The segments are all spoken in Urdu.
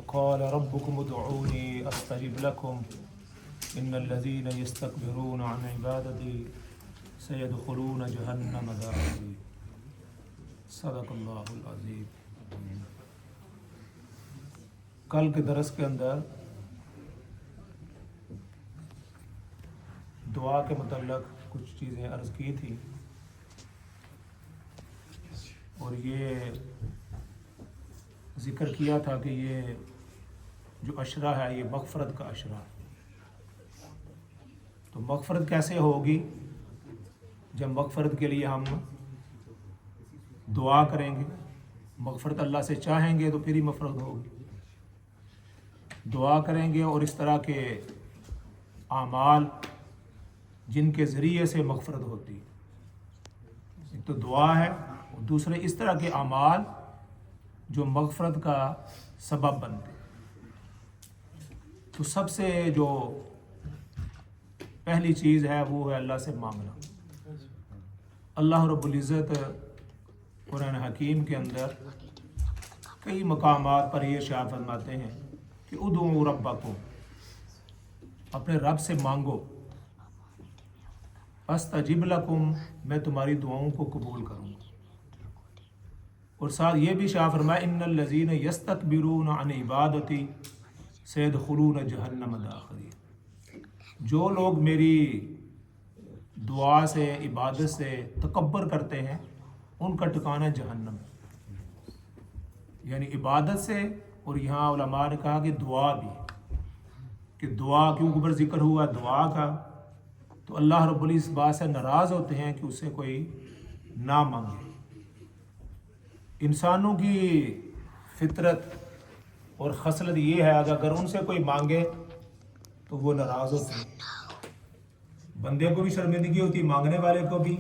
وقال ربكم ادعوني استجب لكم ان الذين يستكبرون عن عبادتي سيدخلون جهنم داخرين صدق اللہ العظیم۔ کل کے درس کے اندر دعا کے متعلق کچھ چیزیں عرض کی تھی، اور یہ ذکر کیا تھا کہ یہ جو عشرہ ہے یہ مغفرت کا عشرہ ہے۔ تو مغفرت کیسے ہوگی؟ جب مغفرت کے لیے ہم دعا کریں گے، مغفرت اللہ سے چاہیں گے تو پھر ہی مغفرت ہوگی۔ دعا کریں گے اور اس طرح کے اعمال جن کے ذریعے سے مغفرت ہوتی ہے، ایک تو دعا ہے اور دوسرے اس طرح کے اعمال جو مغفرت کا سبب بنتے ہیں۔ تو سب سے جو پہلی چیز ہے وہ ہے اللہ سے مانگنا۔ اللہ رب العزت قرآن حکیم کے اندر کئی مقامات پر یہ ارشاد فرماتے ہیں کہ ادعوا ربکم، اپنے رب سے مانگو، استجب لکم، میں تمہاری دعاؤں کو قبول کروں گا۔ اور ساتھ یہ بھی ارشاد فرمایا ان الذین یستکبرون عن عبادتی سیدخلون جہنم داخرین، جو لوگ میری دعا سے عبادت سے تکبر کرتے ہیں ان کا ٹھکانہ جہنم ہے۔ یعنی عبادت سے، اور یہاں علماء نے کہا کہ دعا بھی، کہ دعا کیوں اوپر ذکر ہوا دعا کا، تو اللہ رب العزت اس بات سے ناراض ہوتے ہیں کہ اس سے کوئی نہ مانگے۔ انسانوں کی فطرت اور خصلت یہ ہے اگر ان سے کوئی مانگے تو وہ ناراض ہوتے ہیں۔ بندے کو بھی شرمندگی ہوتی، مانگنے والے کو بھی،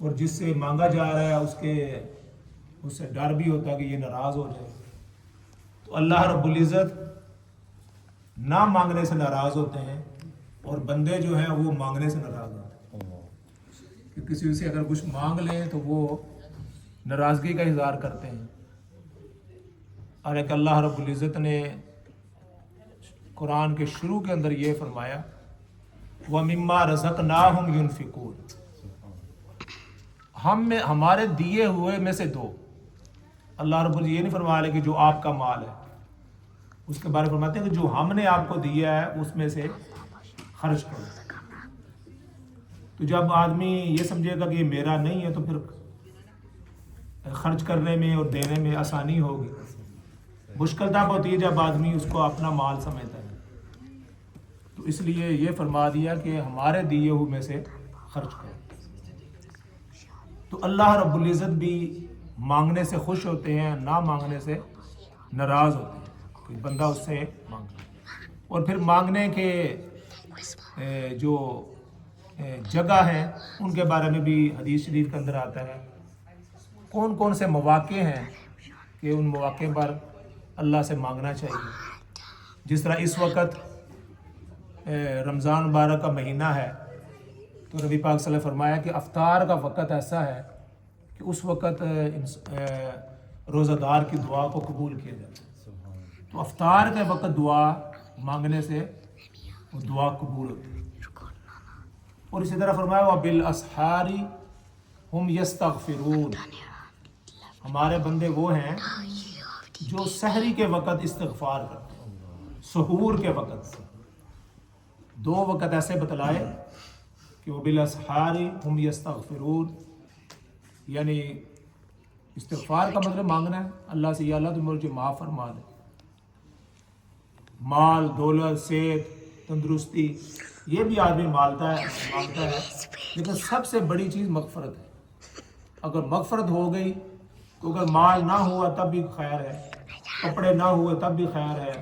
اور جس سے مانگا جا رہا ہے اس سے ڈر بھی ہوتا ہے کہ یہ ناراض ہو جائے۔ تو اللہ رب العزت نہ مانگنے سے ناراض ہوتے ہیں، اور بندے جو ہیں وہ مانگنے سے ناراض ہوتے ہیں کہ کسی سے اگر کچھ مانگ لیں تو وہ ناراضگی کا اظہار کرتے ہیں۔ اور ایک اللہ رب العزت نے قرآن کے شروع کے اندر یہ فرمایا وَمِمَّا رَزَقْنَاهُمْ يُنْفِقُونَ، ہمارے دیے ہوئے میں سے دو۔ اللہ رب العزت یہ نہیں فرما رہے کہ جو آپ کا مال ہے، اس کے بارے میں فرماتے ہیں کہ جو ہم نے آپ کو دیا ہے اس میں سے خرچ کرو۔ تو جب آدمی یہ سمجھے گا کہ یہ میرا نہیں ہے تو پھر خرچ کرنے میں اور دینے میں آسانی ہوگی۔ مشکل تب ہوتی ہے جب آدمی اس کو اپنا مال سمجھتا ہے۔ تو اس لیے یہ فرما دیا کہ ہمارے دیے ہوئے میں سے خرچ کرو۔ تو اللہ رب العزت بھی مانگنے سے خوش ہوتے ہیں، نہ مانگنے سے ناراض ہوتے ہیں کہ بندہ اس سے مانگے۔ اور پھر مانگنے کے جو جگہ ہیں ان کے بارے میں بھی حدیث شریف کے اندر آتا ہے کون کون سے مواقع ہیں کہ ان مواقع پر اللہ سے مانگنا چاہیے۔ جس طرح اس وقت رمضان مبارک کا مہینہ ہے تو نبی پاک صلی اللہ علیہ وسلم نے فرمایا کہ افطار کا وقت ایسا ہے کہ اس وقت روزہ دار کی دعا کو قبول کیا جاتا ہے۔ تو افطار کے وقت دعا مانگنے سے وہ دعا قبول ہوتی ہے۔ اور اسی طرح فرمایا وَبِالْأَسْحَارِ هُمْ يَسْتَغْفِرُونَ، ہمارے بندے وہ ہیں جو سحری کے وقت استغفار کرتے ہیں، سحور کے وقت۔ دو وقت ایسے بتلائے کہ وَبِالْأَسْحَارِ هُمْ يَسْتَغْفِرُونَ، یعنی استغفار کا مطلب مانگنا ہے اللہ سے، یا اللہ تم مجھے معاف فرما دے۔ مال، دولت، صحت، تندرستی یہ بھی آدمی مانگتا ہے، لیکن سب سے بڑی چیز مغفرت ہے۔ اگر مغفرت ہو گئی تو اگر مال نہ ہوا تب بھی خیر ہے، کپڑے نہ ہوئے تب بھی خیر ہے،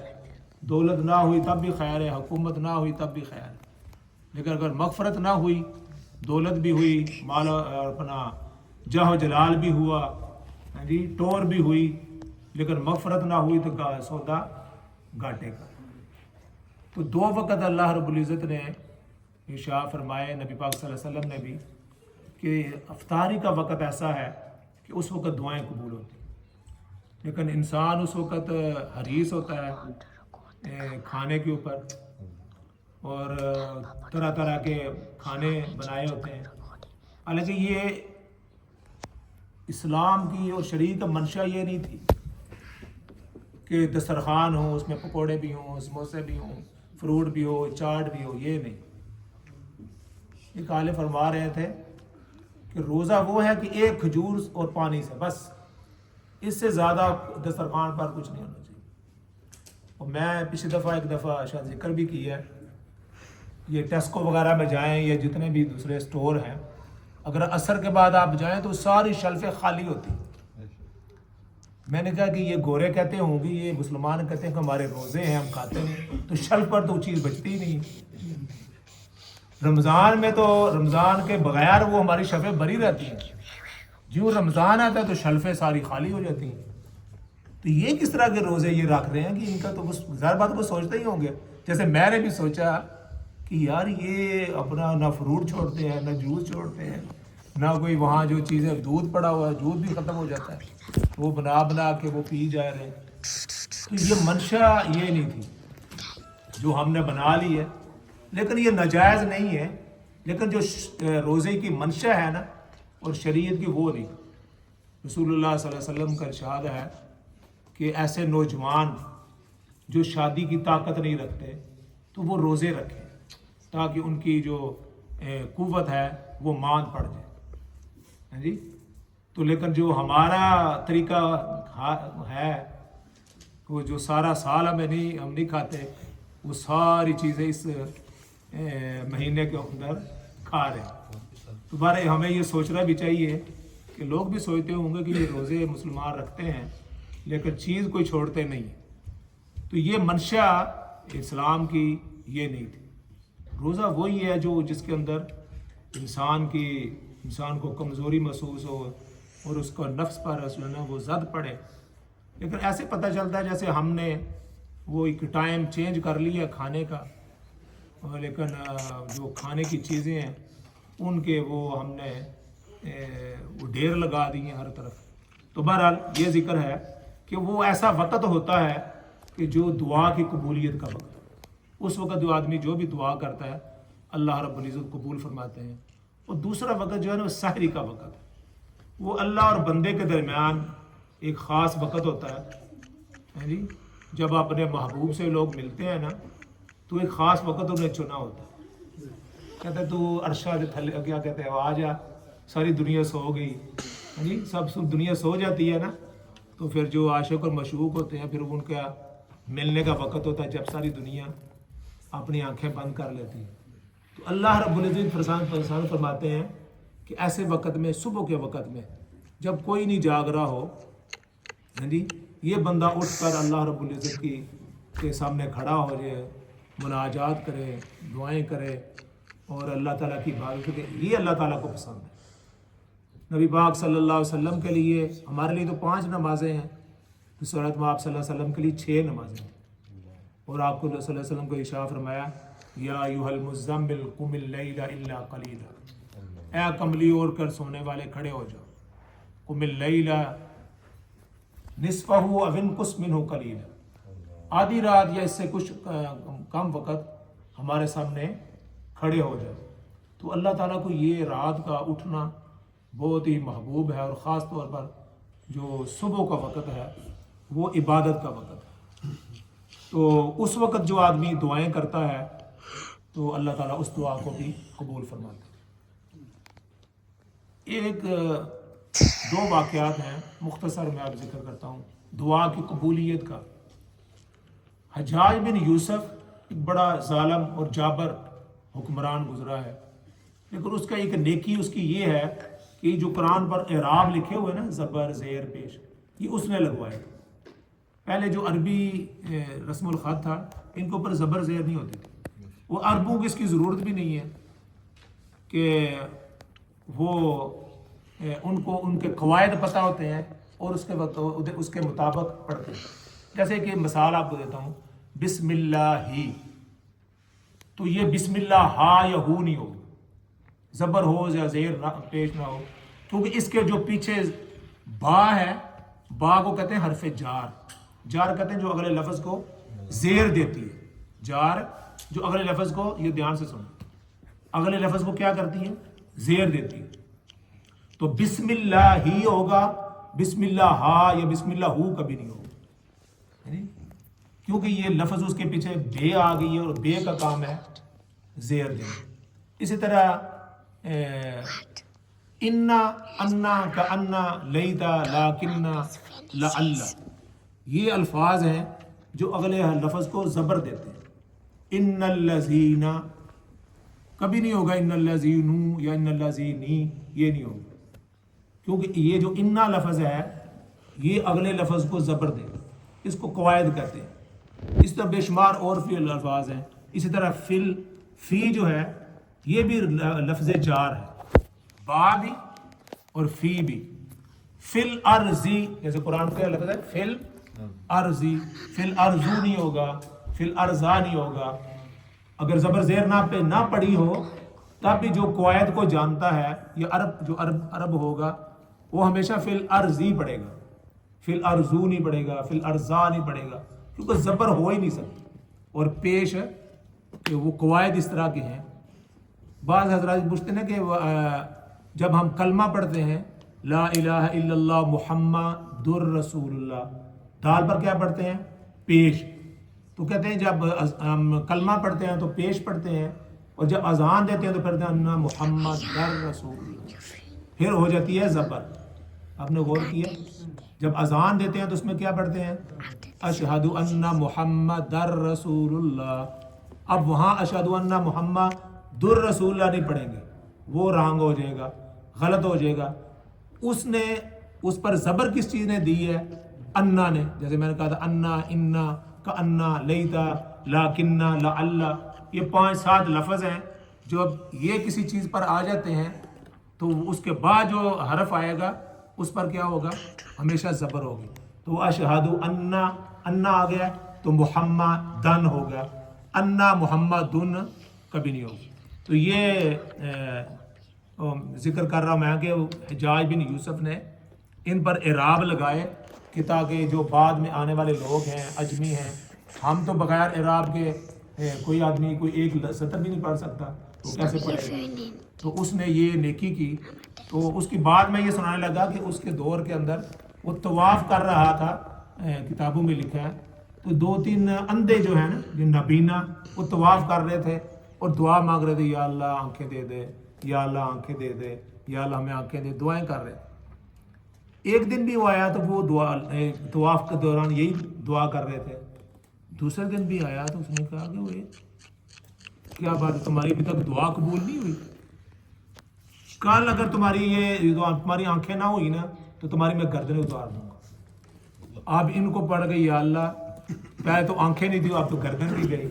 دولت نہ ہوئی تب بھی خیر ہے، حکومت نہ ہوئی تب بھی خیر ہے۔ لیکن اگر مغفرت نہ ہوئی، دولت بھی ہوئی، مال اپنا جاہ و جلال بھی ہوا، ٹور بھی ہوئی، لیکن مغفرت نہ ہوئی تو سودا گھاٹے کا۔ تو دو وقت اللہ رب العزت نے ارشاد فرمائے، نبی پاک صلی اللہ علیہ وسلم نے بھی، کہ افطاری کا وقت ایسا ہے کہ اس وقت دعائیں قبول ہوتی ہیں۔ لیکن انسان اس وقت حریص ہوتا ہے کھانے کے اوپر، اور طرح طرح کے کھانے بنائے ہوتے ہیں، حالانکہ یہ اسلام کی اور شریعت کا منشا یہ نہیں تھی کہ دسترخوان ہو، اس میں پکوڑے بھی ہوں، سموسے بھی ہوں، فروٹ بھی ہو، چاٹ بھی ہو، یہ نہیں۔ ایک عالم فرما رہے تھے کہ روزہ وہ ہے کہ ایک کھجور اور پانی سے بس، اس سے زیادہ دسترخوان پر کچھ نہیں ہونا چاہیے۔ اور میں پچھلی دفعہ ایک دفعہ شاید ذکر بھی کیا ہے، یہ ٹیسکو وغیرہ میں جائیں یا جتنے بھی دوسرے سٹور ہیں، اگر عصر کے بعد آپ جائیں تو ساری شیلفیں خالی ہوتی ہیں۔ میں نے کہا کہ یہ گورے کہتے ہوں گے، یہ مسلمان کہتے ہیں کہ ہمارے روزے ہیں، ہم کھاتے نہیں، تو شیلف پر تو چیز بچتی ہی نہیں۔ رمضان میں تو رمضان کے بغیر وہ ہماری شیلفیں بھری رہتی ہیں، جو رمضان آتا ہے تو شیلفیں ساری خالی ہو جاتی ہیں۔ تو یہ کس طرح کے روزے یہ رکھ رہے ہیں کہ ان کا تو ظاہر بات وہ سوچتے ہی ہوں گے، جیسے میں نے بھی سوچا کہ یار یہ اپنا نہ فروٹ چھوڑتے ہیں، نہ جوس چھوڑتے ہیں، نہ کوئی وہاں جو چیزیں دودھ پڑا ہوا ہے دودھ بھی ختم ہو جاتا ہے، وہ بنا کے وہ پی جا رہے ہیں۔ تو یہ منشا یہ نہیں تھی جو ہم نے بنا لی ہے، لیکن یہ ناجائز نہیں ہے، لیکن جو روزے کی منشا ہے نا اور شریعت کی وہ نہیں۔ رسول اللہ صلی اللہ علیہ وسلم کا ارشاد ہے کہ ایسے نوجوان جو شادی کی طاقت نہیں رکھتے تو وہ روزے رکھیں تاکہ ان کی جو قوت ہے وہ ماند پڑ جائے، ہاں جی۔ تو لیکن جو ہمارا طریقہ ہے وہ جو سارا سال ہم نہیں کھاتے، وہ ساری چیزیں اس مہینے کے اندر کھا رہے ہیں۔ تو بارے ہمیں یہ سوچنا بھی چاہیے کہ لوگ بھی سوچتے ہوں گے کہ یہ روزے مسلمان رکھتے ہیں لیکن چیز کوئی چھوڑتے نہیں، تو یہ منشا اسلام کی یہ نہیں تھی۔ روزہ وہی ہے جو جس کے اندر انسان کو کمزوری محسوس ہو اور اس کو نفس پر وہ زد پڑے، لیکن ایسے پتہ چلتا ہے جیسے ہم نے وہ ایک ٹائم چینج کر لیا کھانے کا، لیکن جو کھانے کی چیزیں ہیں ان کے وہ ہم نے وہ ڈھیر لگا دی ہیں ہر طرف۔ تو بہرحال یہ ذکر ہے کہ وہ ایسا وقت ہوتا ہے کہ جو دعا کی قبولیت کا وقت، اس وقت جو آدمی جو بھی دعا کرتا ہے اللہ رب العزت قبول فرماتے ہیں۔ اور دوسرا وقت جو ہے نا وہ سحری کا وقت ہے، وہ اللہ اور بندے کے درمیان ایک خاص وقت ہوتا ہے جی، جب اپنے محبوب سے لوگ ملتے ہیں نا تو ایک خاص وقت انہیں چنا ہوتا ہے، کہتے تو عرشہ کے تھلے کیا کہتے ہیں آ جا، ساری دنیا سو گئی جی، سب دنیا سو جاتی ہے نا، تو پھر جو عاشق اور مشوق ہوتے ہیں پھر ان کا ملنے کا وقت ہوتا ہے جب ساری دنیا اپنی آنکھیں بند کر لیتی ہے۔ تو اللہ رب العزت فرسان فرماتے ہیں کہ ایسے وقت میں، صبح کے وقت میں جب کوئی نہیں جاگ رہا ہو جی، یہ بندہ اٹھ کر اللہ رب العزت کے سامنے کھڑا ہو جائے، مناجات کرے، دعائیں کرے اور اللہ تعالیٰ کی عبادت کرے، یہ اللہ تعالیٰ کو پسند ہے۔ نبی پاک صلی اللہ علیہ وسلم کے لیے، ہمارے لیے تو 5 نمازیں ہیں، تو صورت میں آپ صلی اللہ علیہ وسلم کے لیے 6 نمازیں ہیں، اور آپ کو صلی اللہ علیہ وسلم کو ارشاد فرمایا یا ایھا المزمل قم اللیل الا قلیلا، اے کملی اوڑھ کر سونے والے کھڑے ہو جاؤ، قم اللیل نصفہ او انقص منہ قلیلا، آدھی رات یا اس سے کچھ کم وقت ہمارے سامنے کھڑے ہو جاؤ۔ تو اللہ تعالیٰ کو یہ رات کا اٹھنا بہت ہی محبوب ہے، اور خاص طور پر جو صبح کا وقت ہے وہ عبادت کا وقت ہے۔ تو اس وقت جو آدمی دعائیں کرتا ہے تو اللہ تعالیٰ اس دعا کو بھی قبول فرماتا ہے۔ ایک 2 واقعات ہیں، مختصر میں آپ ذکر کرتا ہوں دعا کی قبولیت کا۔ حجاج بن یوسف ایک بڑا ظالم اور جابر حکمران گزرا ہے، لیکن اس کا ایک نیکی اس کی یہ ہے کہ جو قرآن پر اعراب لکھے ہوئے نا، زبر زیر پیش، یہ اس نے لگوائے۔ پہلے جو عربی رسم الخط تھا ان کے اوپر زبر زیر نہیں ہوتی تھی، وہ عربوں کی اس کی ضرورت بھی نہیں ہے کہ وہ ان کو ان کے قواعد پتہ ہوتے ہیں اور اس کے مطابق پڑھتے ہیں۔ جیسے کہ مثال آپ کو دیتا ہوں، بسم اللہ ہی، تو یہ بسم اللہ ہا یا ہو نہیں ہوگا، زبر ہو یا زیر پیش نہ ہو، کیونکہ اس کے جو پیچھے با ہے با کو کہتے ہیں حرف جار. جار کہتے ہیں جو اگلے لفظ کو زیر دیتی ہے. جار جو اگلے لفظ کو، یہ دھیان سے سنو، اگلے لفظ کو کیا کرتی ہے؟ زیر دیتی ہے. تو بسم اللہ ہی ہوگا، بسم اللہ ہا یا بسم اللہ ہو کبھی نہیں ہوگا، کیونکہ یہ لفظ اس کے پیچھے بے آ گئی ہے اور بے کا کام ہے زیر دینا. اسی طرح انا، انا کا انا، لیتا، لاکنہ، لعل، یہ الفاظ ہیں جو اگلے لفظ کو زبر دیتے ہیں. ان الذین کبھی نہیں ہوگا ان الذین یا ان الذینی، یہ نہیں ہوگا، کیونکہ یہ جو انا لفظ ہے یہ اگلے لفظ کو زبر دے، اس کو قواعد کہتے ہیں. اس طرح بے شمار اور فی الفاظ ہیں. اسی طرح فی جو ہے یہ بھی لفظ جار ہے، با بھی اور فی بھی. فل ارضی، جیسے قرآن کا لفظ ہے فل ارضی، فل ارضو نہیں ہوگا، فل ارضا نہیں ہوگا. اگر زبر زیر نہ پڑی ہو تب بھی جو قواعد کو جانتا ہے، یہ عرب ہوگا، وہ ہمیشہ فل ارضی پڑھے گا، فل ارضو نہیں پڑھے گا، فل ارضا نہیں پڑھے گا، کیونکہ زبر ہو ہی نہیں سکتی. اور پیش کہ وہ قواعد اس طرح کے ہیں. بعض حضرات پوچھتے ہیں کہ جب ہم کلمہ پڑھتے ہیں لا الہ الا اللہ محمد رسول اللہ، دال پر کیا پڑھتے ہیں؟ پیش. تو کہتے ہیں جب ہم کلمہ پڑھتے ہیں تو پیش پڑھتے ہیں، اور جب اذان دیتے ہیں تو پڑھتے ہیں انا محمد رسول اللہ، پھر ہو جاتی ہے زبر. آپ نے غور کیا؟ جب اذان دیتے ہیں تو اس میں کیا پڑھتے ہیں؟ اشہد ان محمد رسول اللہ. اب وہاں اشہد ان محمد رسول اللہ نہیں پڑھیں گے، وہ رانگ ہو جائے گا، غلط ہو جائے گا. اس پر زبر کس چیز نے دی ہے؟ انا نے. جیسے میں نے کہا تھا انا، انا کا انا، لیتا، لاکنہ، لعل، یہ 5-7 لفظ ہیں جو اب یہ کسی چیز پر آ جاتے ہیں تو اس کے بعد جو حرف آئے گا اس پر کیا ہوگا؟ ہمیشہ زبر ہوگی. تو اشہد انا آ گیا تو محمد دن ہو گیا، انا محمد دن کبھی نہیں ہوگی. تو یہ ذکر کر رہا میں کہ حجاج بن یوسف نے ان پر اعراب لگائے کہ تاکہ جو بعد میں آنے والے لوگ ہیں، اجمی ہیں، ہم تو بغیر اعراب کے کوئی آدمی کوئی ایک سطر بھی نہیں پڑھ سکتا، تو کیسے پڑھے گا؟ تو اس نے یہ نیکی کی. تو اس کی بعد میں یہ سنانے لگا کہ اس کے دور کے اندر وہ طواف کر رہا تھا، کتابوں میں لکھا ہے. تو 2-3 اندھے جو ہیں نا، جو نابینا، وہ طواف کر رہے تھے اور دعا مانگ رہے تھے، یا اللہ آنکھیں دے دے، یا اللہ آنکھیں دے دے، یا اللہ ہمیں آنکھیں دے، دعائیں کر رہے. ایک دن بھی وہ آیا تو وہ دعا طواف کے دوران یہی دعا کر رہے تھے. دوسرے دن بھی آیا تو اس نے کہا کہ وہ کیا بات ہے، تمہاری ابھی تک دعا قبول نہیں ہوئی؟ کل اگر تمہاری آنکھیں نہ ہوئی نا تو تمہاری میں گردنیں اتار دوں گا. اب ان کو پڑھ گئی یا اللہ، پہلے تو آنکھیں نہیں تھی، اب تو گردن بھی گئی.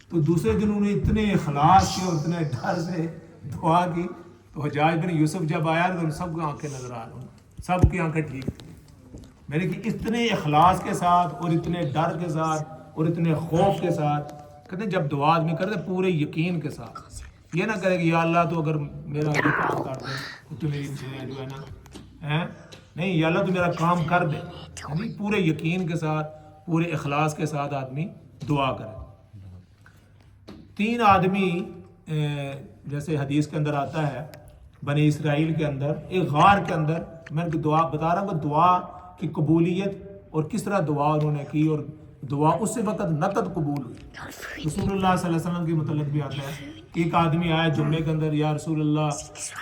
تو دوسرے دن انہوں نے اتنے اخلاص کے اور اتنے ڈر سے دعا کی. تو حجاج بن یوسف جب آیا تو سب کو آنکھیں نظر آ رہی، سب کی آنکھیں ٹھیک تھی. میں نے کہ اتنے اخلاص کے ساتھ اور اتنے ڈر کے ساتھ اور اتنے خوف کے ساتھ کہتے ہیں جب دعا آدمی کرتے پورے یقین کے ساتھ، یہ نہ کرے کہ یا اللہ تو اگر میرا یہ کام کر دے تو میری جو ہے نا نہیں، یا اللہ تو میرا کام کر دے. یعنی پورے یقین کے ساتھ، پورے اخلاص کے ساتھ آدمی دعا کرے. 3 آدمی جیسے حدیث کے اندر آتا ہے بنی اسرائیل کے اندر ایک غار کے اندر، میں نے دعا بتا رہا ہوں کہ دعا کی قبولیت اور کس طرح دعا انہوں نے کی، اور دعا اس سے وقت نقد قبول ہوئی. رسول اللہ صلی اللہ علیہ وسلم کے متعلق بھی آتا ہے کہ ایک آدمی آیا جمعے کے اندر، یا رسول اللہ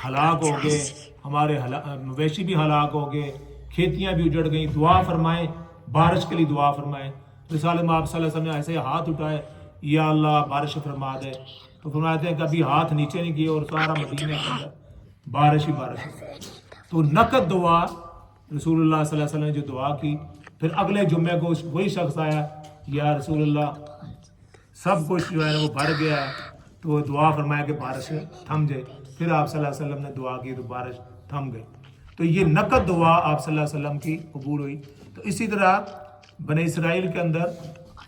ہلاک ہو گئے، ہمارے مویشی بھی ہلاک ہو گئے، کھیتیاں بھی اجڑ گئیں، دعا فرمائیں، بارش کے لیے دعا فرمائیں. رسول میں آپ صلی اللہ علیہ وسلم نے ایسے ہاتھ اٹھائے، یا اللہ بارش فرما دے. تو فرماتے ہیں کبھی ہاتھ نیچے نہیں کیے اور سارا مدینہ کے اندر بارش ہی بارش. تو نقد دعا رسول اللہ صلی اللہ علیہ وسلم نے جو دعا کی. پھر اگلے جمعے کو وہی شخص آیا، یا رسول اللہ سب کچھ جو ہے وہ بھر گیا ہے، تو دعا فرمایا کہ بارش تھم جائے. پھر آپ صلی اللہ علیہ وسلم نے دعا کی تو بارش تھم گئی. تو یہ نقد دعا آپ صلی اللہ علیہ وسلم کی قبول ہوئی. تو اسی طرح بنی اسرائیل کے اندر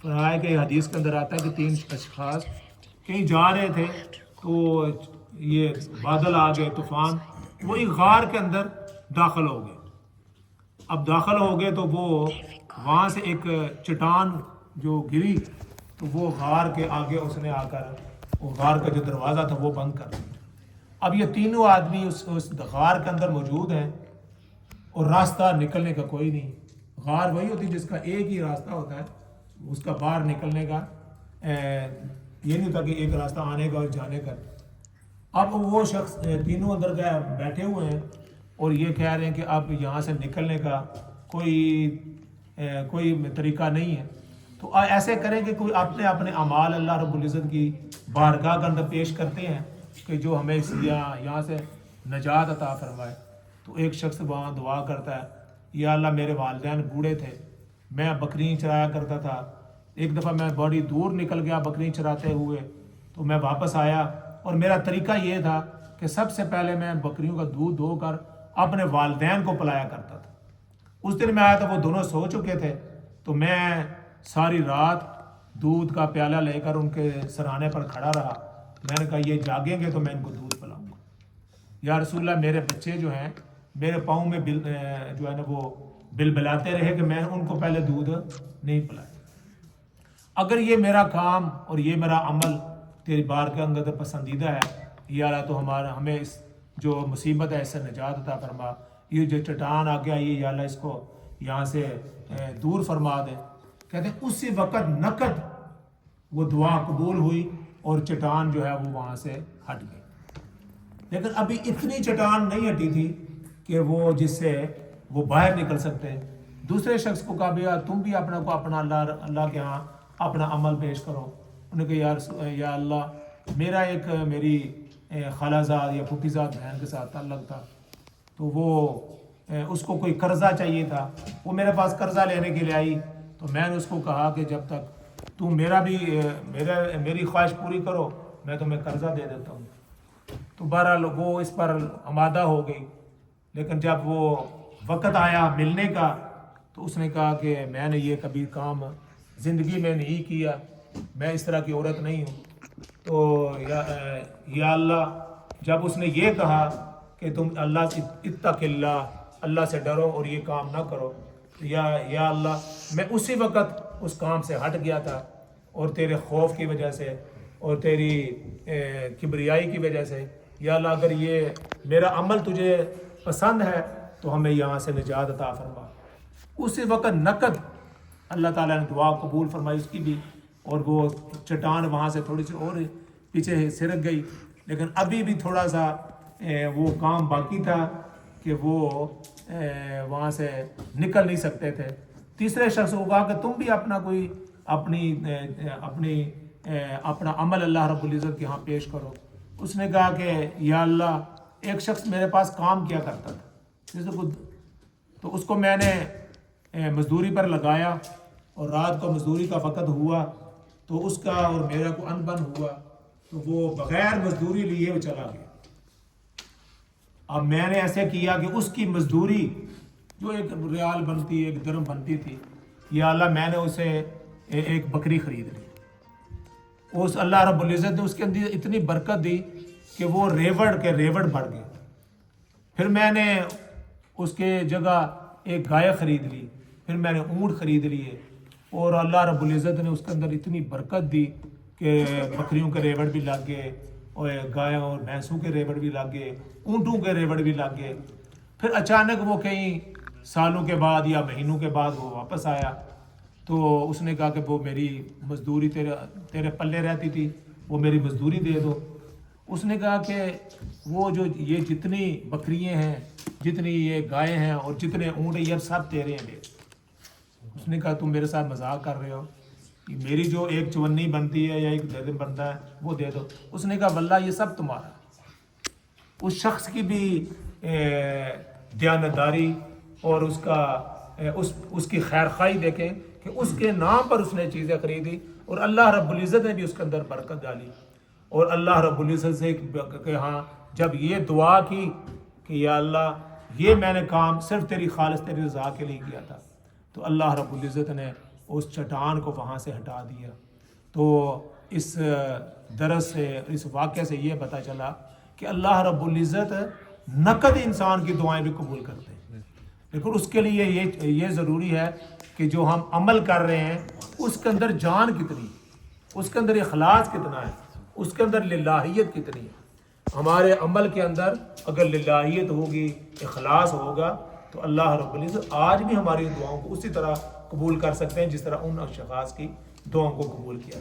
فرمایا کہ حدیث کے اندر آتا ہے کہ 3 اشخاص کہیں جا رہے تھے تو یہ بادل آ گئے، طوفان، وہ ایک غار کے اندر داخل ہو گئے. اب داخل ہو گئے تو وہ وہاں سے ایک چٹان جو گری تو وہ غار کے آگے اس نے آ کر وہ غار کا جو دروازہ تھا وہ بند کر دیا۔ اب یہ تینوں آدمی اس غار کے اندر موجود ہیں اور راستہ نکلنے کا کوئی نہیں۔ غار وہی ہوتی جس کا ایک ہی راستہ ہوتا ہے، اس کا باہر نکلنے کا یہ نہیں ہوتا کہ ایک راستہ آنے کا اور جانے کا۔ اب وہ شخص تینوں اندر گئے بیٹھے ہوئے ہیں اور یہ کہہ رہے ہیں کہ اب یہاں سے نکلنے کا کوئی طریقہ نہیں ہے۔ تو ایسے کریں کہ کوئی اپنے اپنے اعمال اللہ رب العزت کی بارگاہ کے اندر پیش کرتے ہیں کہ جو ہمیں یہاں سے نجات عطا فرمائے۔ تو ایک شخص وہاں دعا کرتا ہے، یا اللہ میرے والدین بوڑھے تھے، میں بکری چرایا کرتا تھا، ایک دفعہ میں بڑی دور نکل گیا بکری چراتے ہوئے، تو میں واپس آیا اور میرا طریقہ یہ تھا کہ سب سے پہلے میں بکریوں کا دودھ دھو کر اپنے والدین کو پلایا کرتا تھا۔ اس دن میں آیا تو وہ دونوں سو چکے تھے، تو میں ساری رات دودھ کا پیالہ لے کر ان کے سرانے پر کھڑا رہا۔ میں نے کہا یہ جاگیں گے تو میں ان کو دودھ پلاؤں گا۔ یا رسول اللہ میرے بچے جو ہیں میرے پاؤں میں جو ہے نا وہ بلبلاتے رہے کہ میں ان کو پہلے دودھ نہیں پلایا۔ اگر یہ میرا کام اور یہ میرا عمل تیری بار کے اندر پسندیدہ ہے، یا اللہ تو ہمیں اس جو مصیبت ہے اس سے نجات عطا فرما، یہ جو چٹان آ گیا یہ یا اللہ اس کو یہاں سے دور فرما دے۔ کہتے ہیں اسی وقت نقد وہ دعا قبول ہوئی اور چٹان جو ہے وہ وہاں سے ہٹ گئی۔ لیکن ابھی اتنی چٹان نہیں ہٹی تھی کہ وہ جس سے وہ باہر نکل سکتے ہیں۔ دوسرے شخص کو کہا بھیا تم بھی اپنا اللہ کے ہاں اپنا عمل پیش کرو۔ انہوں نے کہا یا اللہ میری خالہ زاد یا پھوپھی زاد بہن کے ساتھ تعلق تھا، تو وہ اس کو کوئی قرضہ چاہیے تھا، وہ میرے پاس قرضہ لینے کے لیے آئی، تو میں نے اس کو کہا کہ جب تک تم میری خواہش پوری کرو میں تمہیں قرضہ دے دیتا ہوں۔ تو بہرحال وہ اس پر آمادہ ہو گئی، لیکن جب وہ وقت آیا ملنے کا تو اس نے کہا کہ میں نے یہ کبھی کام زندگی میں نہیں کیا، میں اس طرح کی عورت نہیں ہوں۔ تو یا اللہ جب اس نے یہ کہا کہ تم اللہ سے اتق اللہ سے ڈرو اور یہ کام نہ کرو، تو یا اللہ میں اسی وقت اس کام سے ہٹ گیا تھا، اور تیرے خوف کی وجہ سے اور تیری کبریائی کی وجہ سے یا اللہ اگر یہ میرا عمل تجھے پسند ہے تو ہمیں یہاں سے نجات عطا فرما۔ اسی وقت نقد اللہ تعالیٰ نے دعا قبول فرمائی اس کی بھی، اور وہ چٹان وہاں سے تھوڑی سی اور پیچھے سرک گئی، لیکن ابھی بھی تھوڑا سا وہ کام باقی تھا کہ وہ وہاں سے نکل نہیں سکتے تھے۔ تیسرے شخص کو کہا کہ تم بھی اپنا عمل اللہ رب العزت کے ہاں پیش کرو۔ اس نے کہا کہ یا اللہ ایک شخص میرے پاس کام کیا کرتا تھا، تو اس کو میں نے مزدوری پر لگایا، اور رات کو مزدوری کا وقت ہوا تو اس کا اور میرا کو ان بن ہوا، تو وہ بغیر مزدوری لیے وہ چلا گیا۔ اب میں نے ایسے کیا کہ اس کی مزدوری جو ایک ریال بنتی ایک درہم بنتی تھی، یا اللہ میں نے اسے ایک بکری خرید لی۔ اس اللہ رب العزت نے اس کے اندر اتنی برکت دی کہ وہ ریوڑ بڑھ گئے۔ پھر میں نے اس کے جگہ ایک گائے خرید لی، پھر میں نے اونٹ خرید لیے، اور اللہ رب العزت نے اس کے اندر اتنی برکت دی کہ بکریوں کے ریوڑ بھی لگ گئے، اور گائے اور بھینسوں کے ریوڑ بھی لگ گئے، اونٹوں کے ریوڑ بھی لگ گئے۔ پھر اچانک وہ کئی سالوں کے بعد یا مہینوں کے بعد وہ واپس آیا، تو اس نے کہا کہ وہ میری مزدوری تیرے پلے رہتی تھی، وہ میری مزدوری دے دو۔ اس نے کہا کہ وہ جو یہ جتنی بکریاں ہیں، جتنی یہ گائے ہیں اور جتنے اونٹ ہیں، یہ سب تیرے ہیں۔ اس نے کہا تم میرے ساتھ مذاق کر رہے ہو، میری جو ایک چونی بنتی ہے یا ایک درہم بنتا ہے وہ دے دو۔ اس نے کہا واللہ یہ سب تمہارا۔ اس شخص کی بھی دیانتداری اور اس کی خیرخواہی دیکھیں کہ اس کے نام پر اس نے چیزیں خریدی، اور اللہ رب العزت نے بھی اس کے اندر برکت ڈالی۔ اور اللہ رب العزت سے کہ ہاں جب یہ دعا کی کہ یا اللہ یہ میں نے کام صرف تیری خالص تیری رضا کے لیے کیا تھا، تو اللہ رب العزت نے اس چٹان کو وہاں سے ہٹا دیا۔ تو اس درس سے اس واقعے سے یہ پتہ چلا کہ اللہ رب العزت نقد انسان کی دعائیں بھی قبول کرتے ہیں، لیکن اس کے لیے یہ ضروری ہے کہ جو ہم عمل کر رہے ہیں اس کے اندر جان کتنی ہے، اس کے اندر اخلاص کتنا ہے، اس کے اندر للہیت کتنی ہے۔ ہمارے عمل کے اندر اگر للہیت ہوگی، اخلاص ہوگا، تو اللہ رب العزت آج بھی ہماری دعاؤں کو اسی طرح قبول کر سکتے ہیں جس طرح ان اشخاص کی دعاؤں کو قبول کیا۔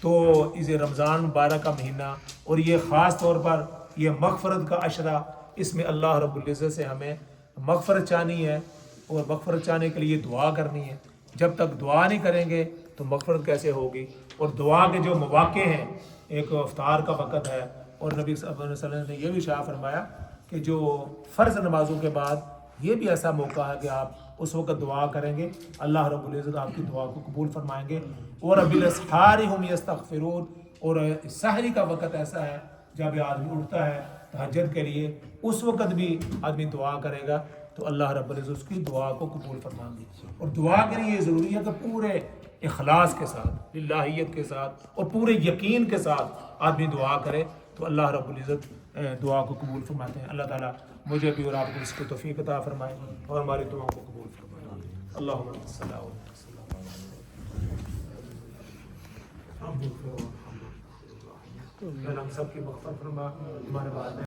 تو اس رمضان مبارک کا مہینہ اور یہ خاص طور پر یہ مغفرت کا عشرہ، اس میں اللہ رب العزت سے ہمیں مغفرت چاہنی ہے، اور مغفرت چاہنے کے لیے دعا کرنی ہے۔ جب تک دعا نہیں کریں گے تو مغفرت کیسے ہوگی؟ اور دعا کے جو مواقع ہیں، ایک افطار کا وقت ہے، اور نبی صلی اللہ علیہ وسلم نے یہ بھی اشارہ فرمایا کہ جو فرض نمازوں کے بعد یہ بھی ایسا موقع ہے کہ آپ اس وقت دعا کریں گے، اللہ رب العزت آپ کی دعا کو قبول فرمائیں گے۔ اور بالاسحار ہم یستغفرون، اور سحری کا وقت ایسا ہے جب آدمی اٹھتا ہے تہجد کے لیے، اس وقت بھی آدمی دعا کرے گا تو اللہ رب العزت اس کی دعا کو قبول فرمائیں گے۔ اور دعا کے لیے یہ ضروری ہے کہ پورے اخلاص کے ساتھ، للہیت کے ساتھ اور پورے یقین کے ساتھ آدمی دعا کرے تو اللہ رب العزت دعا کو قبول فرماتے ہیں۔ اللہ تعالیٰ مجھے بھی اور آپ کو اس کو توفیق عطا فرمائے اور ہماری دعاؤں کو قبول فرمائے۔ اللہم صلی اللہ علیہ وسلم۔ ہم سب کی مغفرت فرما، ہمارے بعد